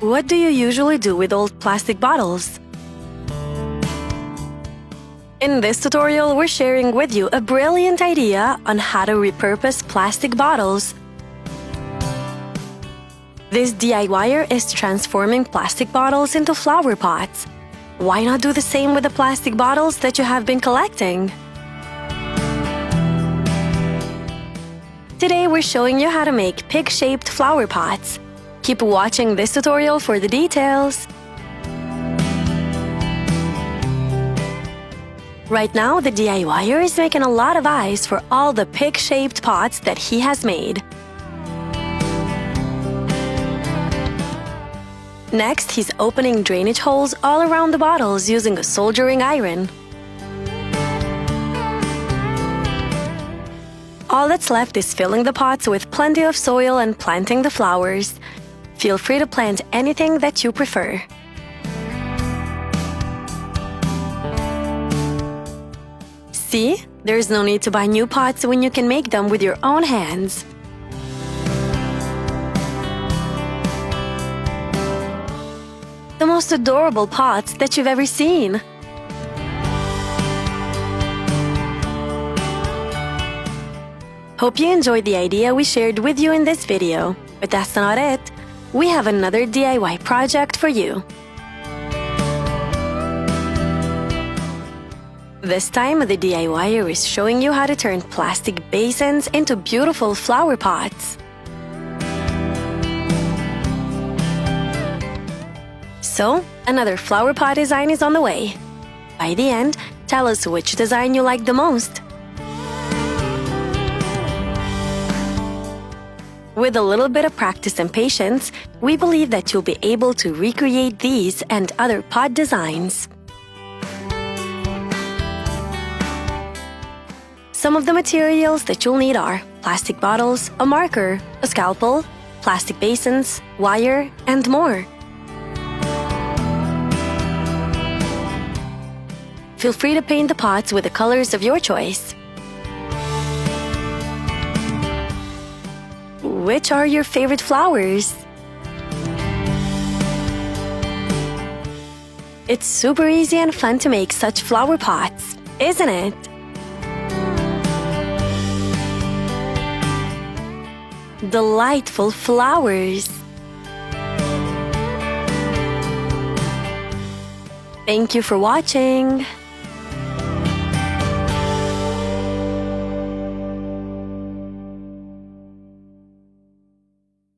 What do you usually do with old plastic bottles? In this tutorial, we're sharing with you a brilliant idea on how to repurpose plastic bottles. This DIYer is transforming plastic bottles into flower pots. Why not do the same with the plastic bottles that you have been collecting? Today, we're showing you how to make pig-shaped flower pots. Keep watching this tutorial for the details. Right now, the DIYer is making a lot of eyes for all the pig-shaped pots that he has made. Next, he's opening drainage holes all around the bottles using a soldering iron. All that's left is filling the pots with plenty of soil and planting the flowers. Feel free to plant anything that you prefer. See? There's no need to buy new pots when you can make them with your own hands. The most adorable pots that you've ever seen. Hope you enjoyed the idea we shared with you in this video. But that's not it. We have another DIY project for you. This time, the DIYer is showing you how to turn plastic basins into beautiful flower pots. So, another flower pot design is on the way. By the end, tell us which design you like the most. With a little bit of practice and patience, we believe that you'll be able to recreate these and other pot designs. Some of the materials that you'll need are plastic bottles, a marker, a scalpel, plastic basins, wire, and more. Feel free to paint the pots with the colors of your choice. Which are your favorite flowers? It's super easy and fun to make such flower pots, isn't it? Delightful flowers. Thank you for watching.